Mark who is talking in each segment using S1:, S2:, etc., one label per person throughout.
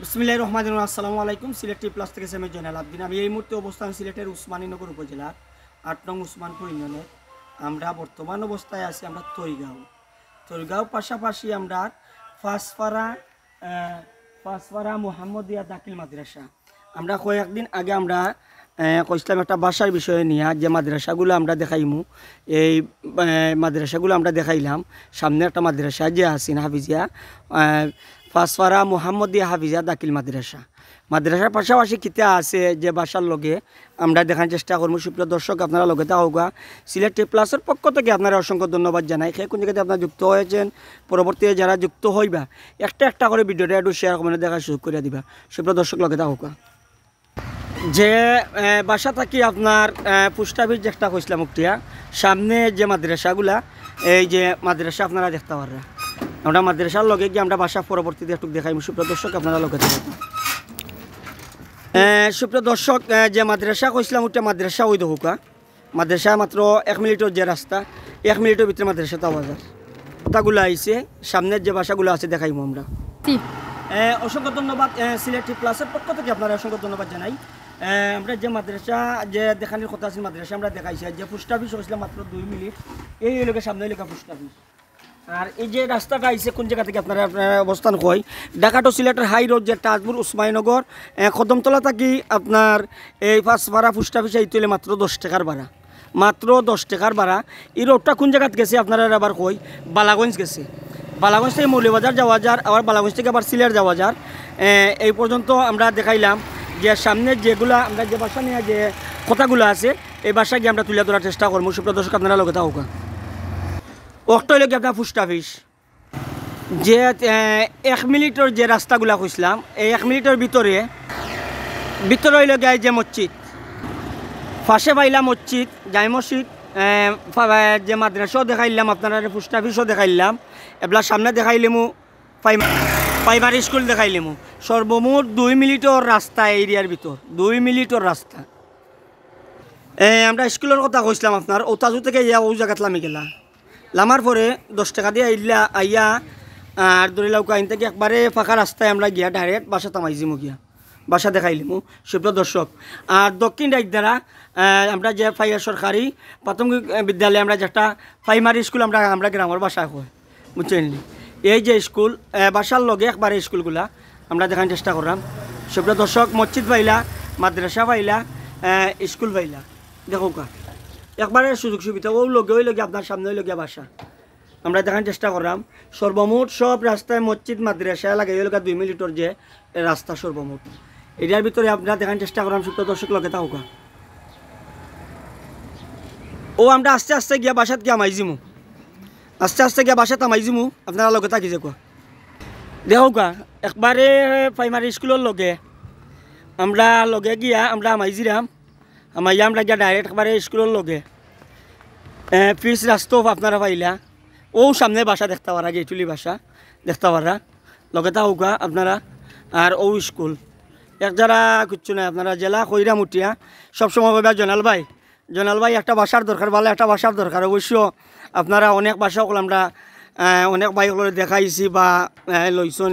S1: বিসমিল্লাহির রহমানির রহিম। আসসালামু আলাইকুম। সিলেট টি প্লাস থেকে আমি জয়নাল আবদিন। আমি এই মুহূর্তে অবস্থান সিলেটের উসমানীনগর উপজেলার ৮ নং উসমানপুর ইউনিয়নে। আমরা বর্তমান অবস্থায় আছি আমরা তৈগাঁও পাশাপাশি আমরা ফাঁসপাড়া মোহাম্মদিয়া দাখিল মাদ্রাসা। আমরা কয়েকদিন আগে আমরা কইসলাম একটা বাসার বিষয়ে নিয়ে যে মাদ্রাসাগুলো আমরা দেখাইমু। এই মাদ্রাসাগুলো আমরা দেখাইলাম। সামনে একটা মাদ্রাসা যে আছেন হাফিজিয়া, ফাঁসপাড়া মোহাম্মদিয়া হাফিজিয়া দাখিল মাদ্রাসার পাশাপাশি কিতা আছে যে বাসার লগে আমরা দেখার চেষ্টা করবো। সুপ্রিয় দর্শক, আপনারা লগে থাকা সিলেট টি প্লাসের পক্ষ থেকে আপনারা অসংখ্য ধন্যবাদ জানাই। সেই কোন জায়গাতে আপনারা যুক্ত হয়েছেন, পরবর্তীতে যারা যুক্ত হইবা একটা করে ভিডিওটা একটু শেয়ার করে দেখার সুযোগ করে দিবা। সুপ্রিয় দর্শক, লগে থাকা যে বাসা থাকি আপনার পোস্ট অফিস যেটা কইসলাম উঠিয়া সামনে যে মাদ্রাসাগুলা, এই যে মাদ্রাসা আপনারা দেখতে পাররা। আমরা মাদ্রাসার লগে গিয়ে আমরা বাসা পরবর্তীতে একটু দেখাইম। সুপ্রিয় দর্শক, আপনারা লগে থাকুন। সুপ্রিয় দর্শক, যে মাদ্রাসা কইসলাম উঠে মাদ্রাসা ওই দহুকা মাদ্রাসা মাত্র 1 মিনিটের যে রাস্তা, 1 মিনিটের ভিতরে মাদ্রাসাটা বাজার কথাগুলো আইছে। সামনের যে বাসাগুলো আছে দেখাইম আমরা। অসংখ্য ধন্যবাদ সিলেট টি প্লাসের পক্ষ থেকে আপনারা অসংখ্য ধন্যবাদ জানাই। আমরা যে মাদ্রাসা যে দেখানোর কথা আছে মাদ্রাসা আমরা দেখাইছি। যে পোস্ট অফিস হয়েছিল মাত্র 2 মিনিট, এই এলাকা সামনে এলাকা পোস্ট অফিস। আর এই যে রাস্তাটা আইছে কোন জায়গা থেকে আপনারা অবস্থান হয় ঢাকা টু সিলেটের হাই রোড যে তাজপুর উসমানীনগর কদমতলা থাকি আপনার এই ফাঁসপাড়া পোস্ট অফিসে এই তুলে মাত্র 10 টাকার ভাড়া, মাত্র 10 টাকার ভাড়া। এই রোডটা কোন জায়গাত গেছে আপনারা আবার কই বালাগঞ্জ গেছে। বালাগঞ্জ থেকে মৌলবাজার যাওয়া যার, আবার বালাগঞ্জ থেকে আবার সিলেট যাওয়া যার। এই পর্যন্ত আমরা দেখাইলাম যে সামনে যেগুলা আমরা যে বাসা নিয়ে যে কথাগুলো আছে এই বাসা গিয়ে আমরা তুলে ধরার চেষ্টা করবো। সুপ্রিয় দর্শক, আপনারা লগে থাকুন। ওটা হইল কি আপনার পোস্ট অফিস যে 1 মিনিটের যে রাস্তাগুলা কইসলাম, এই 1 মিনিটের ভিতরে হইল গায়ে যে মসজিদ ফাঁসে পাইলাম মসজিদ, জাই মসজিদ, যে মাদ্রাসাও দেখাইলাম আপনারা, পোস্ট অফিসও দেখাইলাম, এবার সামনে দেখাইলামু প্রাইমারি স্কুল দেখাইলামু। সর্বমোট 2 মিনিটের রাস্তা এরিয়ার ভিতর, 2 মিনিটের রাস্তা। আমরা স্কুলের কথা কইসলাম আপনার ওতাজু থেকে ইয়া ও জায়গাত লামি গেলা, লামার পরে 10 টাকা দিয়ে আইয়া আর ধরিলাম আইন থেকে একবারে ফাঁকা রাস্তায় আমরা গিয়া ডাইরেক্ট বাসা তামাইজিমু গিয়া বাসা দেখাইলিমু। সুপ্রিয় দর্শক, আর দক্ষিণ ডাইক দ্বারা আমরা যে সরকারি প্রাথমিক বিদ্যালয়ে আমরা যেটা প্রাইমারি স্কুল আমরা গ্রামের বাসা হয় বুঝছেন। এই যে স্কুল বাসার লগে একবারে স্কুলগুলা আমরা দেখার চেষ্টা করলাম। সুপ্রিয় দর্শক, মসজিদ পাইলা, মাদ্রাসা পাইলা, স্কুল পাইলা, দেখো একবারে সুযোগ সুবিধা ওই লগে আপনার সামনে ওই লগে বাসা আমরা দেখার চেষ্টা করলাম। সর্বমোট সব রাস্তায় মসজিদ মাদ্রাসা লাগে ওই লগে 2 মিনিটের যে রাস্তা সর্বমোট এরিয়ার ভিতরে আপনারা দেখার চেষ্টা করলাম। সুপ্রিয় দর্শক, লগে থাকুকা ও আমরা আস্তে আস্তে গিয়া বাসাত গিয়া মাইজিমু, আস্তে গিয়া বাসাত মাইজিমু। আপনারা লগে থাকি যে দেখুকা একবারে প্রাইমারি স্কুলের লগে আমরা লগে গিয়া আমরা মাইজিরাম, আমাইয়া আমরা গিয়া ডাইরেক্ট একবারে স্কুলের লগে পিস রাস্তাও আপনারা পাইলা। ও সামনে বাসা দেখতে পারা, গেটুলি বাসা দেখতে পারা, লগে থাকুকা আপনারা। আর ও স্কুল এক যারা কিচ্ছু নাই আপনারা জেলা কইরা মুটিয়া সবসময় কইবা জনাল ভাই একটা বাসার দরকার, ভালো একটা বাসার দরকার। অবশ্য আপনারা অনেক বাসা হল আমরা অনেক বাইকগুলো দেখাইছি বা লইছন,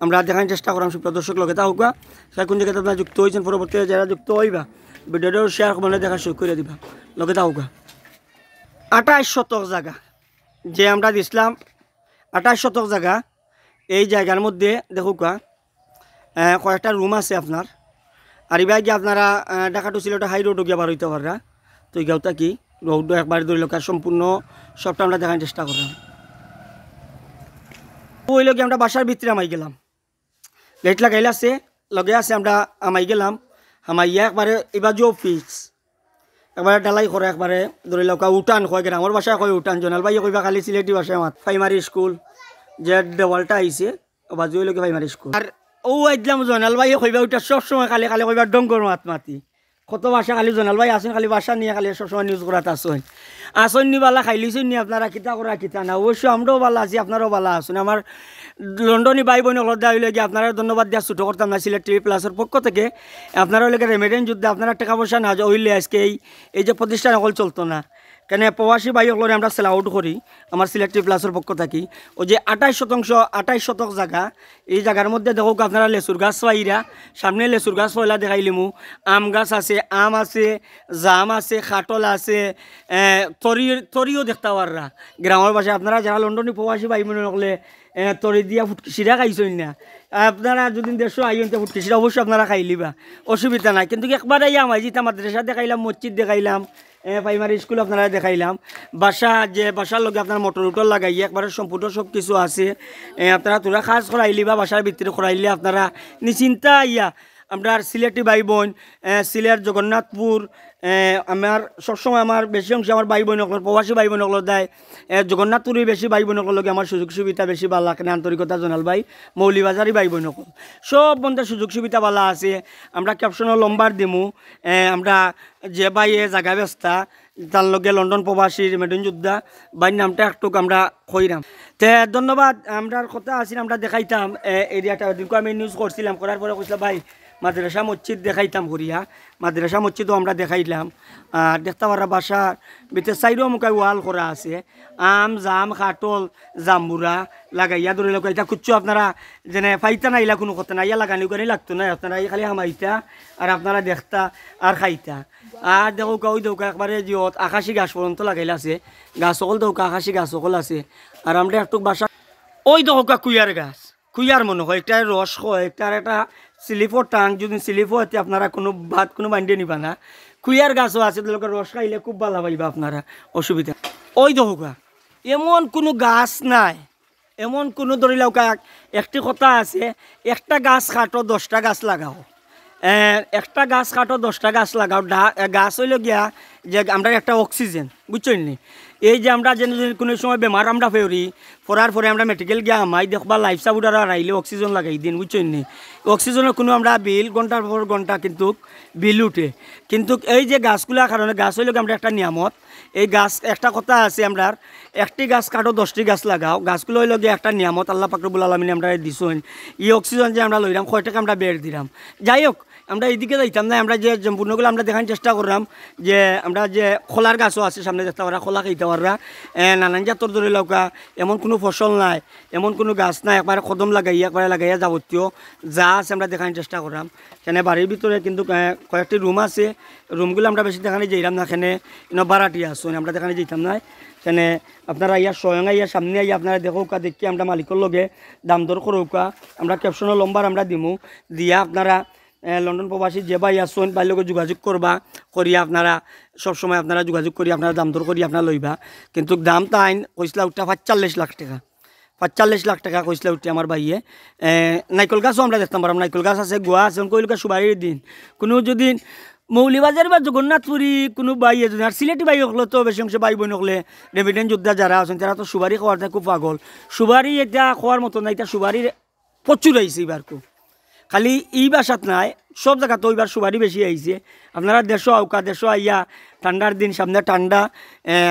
S1: আমরা দেখার চেষ্টা করাম। সুপ্রিয় দর্শক, লগে থাকুকা সেই কোন জায়গাতে আপনারা যুক্ত হয়েছেন, পরবর্তীতে যারা যুক্ত হইবা ভিডিওটাও শেয়ার মানে দেখার সুযোগ করে দিবা, লগে থাকুকা। 28 শতক জায়গা যে আমরা দিছিলাম, 28 শতক জায়গা। এই জায়গার মধ্যে দেখুকা কয়েকটা রুম আছে আপনার। আর এবার গিয়ে আপনারা ঢাকা টু সিলেট হাই রোডও গিয়ে বার হইতে পারা। তো এই গাঁওটা কি রোড একবার ধরে লোক সম্পূর্ণ সবটা আমরা দেখার চেষ্টা করলাম। ওই লগে আমরা বাসার ভিতরে আমাই গেলাম, গেট লাগাইলে আছে লগে আছে, আমরা আমাই গেলাম। আমাইয়া একবারে এবার যে অফিস একবারে ঢালাই করে একবারে ধরে লোক উঠান কয় গ্রামের বাসায় কয় উঠান। জনাল ভাই কইবা খালি সিলেটি বাসায় মাত প্রাইমারি স্কুল যে দেওয়ালটা আইছে বাজু লোকে প্রাইমারি স্কুল। আর ও একদম জনাল ভাই কইবা ওইটা সবসময় খালি কইবা ডঙ্গর মাতি কত বাসা খালি জনাল ভাই আসেন, খালি বাসা নিয়ে খালি সবসময় নিউজ করাতে আসন নি বালা খাইলিছেন নি আপনারা কিতা করা কিতা না। অবশ্য আমরাও বালা আছি, আপনারাও বালা আসুন। আমার লন্ডনী ভাই বোন হলদা হইলে গিয়ে আপনারা ধন্যবাদ দেওয়া ছোটো করতাম না সিলেট টিভি প্লাসের পক্ষ থেকে। আপনারা হইলে রেমিডেন্স যুদ্ধে আপনারা টাকা পয়সা না হইলে আজকে এই যে প্রতিষ্ঠান সকল চলতো না। কেন প্রবাসী ভাই হলরে আমরা সেল আউট করি আমার সিলেক্টিভ প্লাসের পক্ষ থাকি ওই যে 28 শতক জায়গা এই জায়গার মধ্যে দেখো আপনারা লেচুর গাছ পাইরা সামনে লেচুর গাছ পয়লা দেখাইলিমু আম গাছ আছে আম আছে জাম আছে খাটল আছে তরিও দেখতে পাররা গ্রামের বাসায় আপনারা যারা লন্ডনী প্রবাসী ভাই মনে হলে তরি দিয়া ফুটকিসিরা খাইছেন না আপনারা যদি দেড়শো আইনতে ফুটকিসিরা অবশ্যই আপনারা খাইলিবা অসুবিধা নাই কিন্তু একবার আমার যেটা মাদ্রাসা দেখাইলাম মসজিদ দেখাইলাম প্রাইমারি স্কুল আপনারা দেখাইলাম বাসার লগে আপনার মোটর উটর লাগাই একবারে সম্পূর্ণ সব কিছু আছে আপনারা তোরা খাস করাইলি বা বাসার ভিতরে করাইলে আপনারা নিশ্চিন্তা ইয়া আমরা সিলেটি ভাই বোন সিলেট জগন্নাথপুর আমার সবসময় আমার বেশি অংশ আমার ভাই বোনসকল প্রবাসী ভাই বোনসকল দেয় জগন্নাথপুরের বেশি ভাই বোনসকল আমার সুযোগ সুবিধা বেশি ভালো লাগে আন্তরিকতা জনাল ভাই মৌলিবাজারি ভাই বোনসকল সব বন্ধের সুযোগ সুবিধা ভালো আছে আমরা ক্যাপশনও লম্বার দিমু আমরা যে ভাই জায়গা ব্যস্তা তার লগে লন্ডন প্রবাসীর মেডুন যোদ্ধা বাইর নামটা একটু আমরা কইরাম তে ধন্যবাদ আমরা কথা আছি আমরা দেখাইতাম এরিয়াটা দিনকে আমি নিউজ করছিলাম করার পরে কইছিলাম ভাই মাদ্রাসা মসজিদ দেখাইতাম করিয়া মাদ্রাসা মসজিদও আমরা দেখাইলাম আর দেখতে পারা বাসার ভিতরে সাইডও মুখায় ওয়াল করা আছে আম জাম খাটল জাম্বুরা লাগাইয়া ধরে লোক এটা খুঁজছো আপনারা যেন ফাইতা না ইলা কোনো কথা না ইয়া লাগানি করে লাগতো না আপনারা খালি হামাইতা আর আপনারা দেখতা আর খাইতা আর দেখো ওই দৌকা একবারে জিওত আকাশি গাছ পর্যন্ত লাগাইলা আছে গাছ সকল দৌকা আকাশি গাছ সকল আছে আর আমরা একটু বাসা ওই দৌকা কুইয়ার গাছ কুইয়ার মনে হয় একটা রস হয় একটা স্লিপর টাং যদি স্লিপও হতে আপনারা কোনো ভাত কোনো বান্ডিয়ে নিবা না কুইয়ার গাছও আছে লোকের রস খাইলে খুব ভালো পাইবা আপনারা অসুবিধা ওই দৌকা এমন কোনো গাছ নাই এমন কোনো ধরি লৌকা একটি কথা আছে একটা গাছ কাটো 10টা গাছ লাগাও একটা গাছ কাটো 10টা গাছ লাগাও গাছ হইল গিয়া যে আমরা একটা অক্সিজেন বুঝছেন নি এই যে আমরা যেন কোনো সময় বেমার আমরা ফেরি পড়ার পরে আমরা মেডিকেল গিয়া আমাই দেখবা লাইফ সাপোর্ট আর আইলে অক্সিজেন লাগাই দিন বুঝছেন নি অক্সিজেনের কোনো আমরা বিল ঘন্টার পর ঘন্টা কিন্তু বিল উঠে কিন্তু এই যে গাছগুলার কারণে গাছ হইল আমরা একটা নিয়ামত এই গাছ একটা কথা আছে আমরা একটি গাছ কাটো 10টি গাছ লাগাও গাছগুলো হইল গিয়ে একটা নিয়ামত আল্লাহ পাক রব্বুল আলামিন আমরা দিছেন এই অক্সিজেন যে আমরা লইলাম কয়টাকে আমরা বের দিলাম যাই হোক আমরা এইদিকে যাইতাম না আমরা যে সম্পূর্ণগুলো আমরা দেখার চেষ্টা করলাম যে আমরা যে খোলার গাছও আছে সামনে দেখতে পারা খোলা খাইতে পারা নানান জাতর ধরে লৌকা এমন কোনো ফসল নাই এমন কোনো গাছ নাই একবারে কদম একবারে লাগাইয়া যাবতীয় যা আছে আমরা দেখার চেষ্টা করলাম সেখানে বাড়ির ভিতরে কিন্তু কয়েকটি রুম আছে রুমগুলো আমরা বেশি দেখানে যাইলাম না এখানে বারাটি আসুন আমরা দেখানে যেতাম না সেখানে আপনারা ইয়ার স্বয়ং আইয়া সামনে আইয়া আপনারা দেখোকা দেখি আমরা মালিকের লগে দাম দর করৌকা আমরা ক্যাপশনের লম্বার আমরা দিমু দিয়া আপনারা লন্ডন প্রবাসী যে ভাই আসুন ভাই লোক যোগাযোগ করবা করিয়া আপনারা সবসময় আপনারা যোগাযোগ করি আপনারা দাম দর করি আপনারা লইবা কিন্তু দামটা আইন কইসলা উঠা 45 লাখ টাকা 45 লাখ টাকা কইসলা উঠে আমার ভাইয়ে নাইকল গাছও আমরা দেখতাম পারলাম নাইকল গাছ আছে গোয়া আছে কইলকা সুবারির দিন কোনো যদি মৌলিবাজার বা জগন্নাথপুরি কোনো বাই যদি আর সিলেটি বাই হলো তো বেশি অংশ বাই বোন হলে রেমিডেন্ট যোদ্ধা যারা আছেন তারা তো সুবারি খাওয়ার খুব পাগল সুবারি এটা খাওয়ার মতো না এটা সুবারির প্রচুর আইছে এবার খুব খালি এই বাসাত নাই সব জায়গা তো এবার সুবারি বেশি আইছে আপনারা দেড়শো আইয়া ঠান্ডার দিন সামনে ঠান্ডা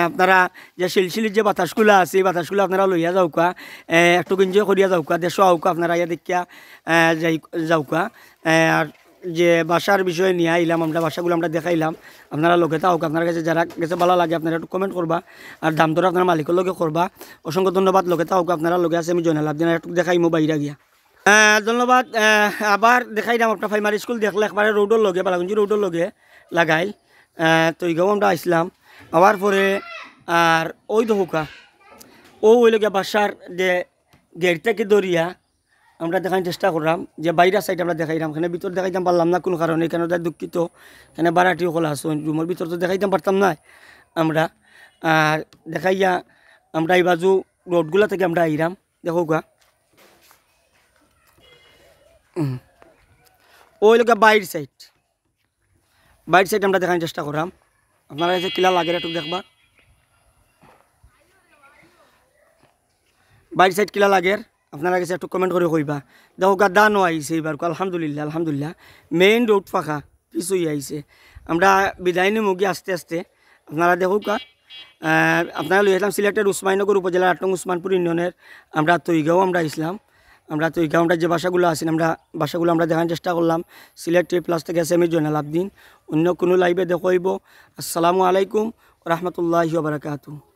S1: আপনারা যে শিলশিলির যে বাতাসগুলো আছে এই বাতাসগুলো আপনারা লইয়া যাওকা একটু এনজয় করিয়া যাওকা দেড়শো আপনারা ইয়া দেখিয়া যাওকা আর যে বাসার বিষয়ে নিয়ে আইলাম আমরা বাসাগুলো আমরা দেখাইলাম আপনারা লোকে তাও আপনার কাছে যারা গেছে ভালো লাগে আপনারা একটু কমেন্ট করবা আর দাম দর আপনার মালিকের লগে করবা অসংখ্য ধন্যবাদ লোকে তাও আপনারা লগে আছে আমি জয়নাল আবদিন একটু দেখাইমো বাইরা গিয়া ধন্যবাদ আবার দেখাইলাম আপনার প্রাইমারি স্কুল দেখলে একবারে রোডের লগে বালাগঞ্জি রোডের লগে লাগাই তো এইগাও আমরা আসলাম আবার পরে আর ওই দোকা ওই লগে বাসার যে গেট থেকে দরিয়া আমরা দেখার চেষ্টা করলাম যে বাইরের সাইড আমরা দেখাইলাম এখানে ভিতর দেখাইতাম পারলাম না কোনো কারণে এখানে দুঃখিত এখানে বারাটিও খোলা আছে রুমের ভিতর তো দেখাইতাম পারতাম না আমরা আর দেখাইয়া আমরা এই বাজু রোডগুলা থেকে আমরা আইলাম দেখো গা ওই লোক বাইর সাইড আমরা দেখার চেষ্টা করলাম আপনারা কাছে কিলা লাগে একটু দেখবা বাইর সাইড কিলা লাগে আপনারা কাছে একটু কমেন্ট করে কইবা দেখো গা দানও আইছে এবার আলহামদুলিল্লাহ মেইন রোড ফাঁকা পিছুই আইছে আমরা বিদায় নিয়ে মুগি আস্তে আস্তে আপনারা দেখো কা আপনারা লই আসলাম সিলেটের উসমানীনগর উপজেলার 8 নং উসমানপুর ইউনিয়নের আমরা তৈগাঁও আমরা আসলাম আমরা তৈগাঁও আমরা যে বাসাগুলো আছেন আমরা বাসাগুলো আমরা দেখার চেষ্টা করলাম সিলেট প্লাস থেকে এসে আমি জয়নাল আবদিন অন্য কোনো লাইভে দেখইব আসসালামু আলাইকুম রহমতুল্লাহি ওয়া বারাকাতুহু।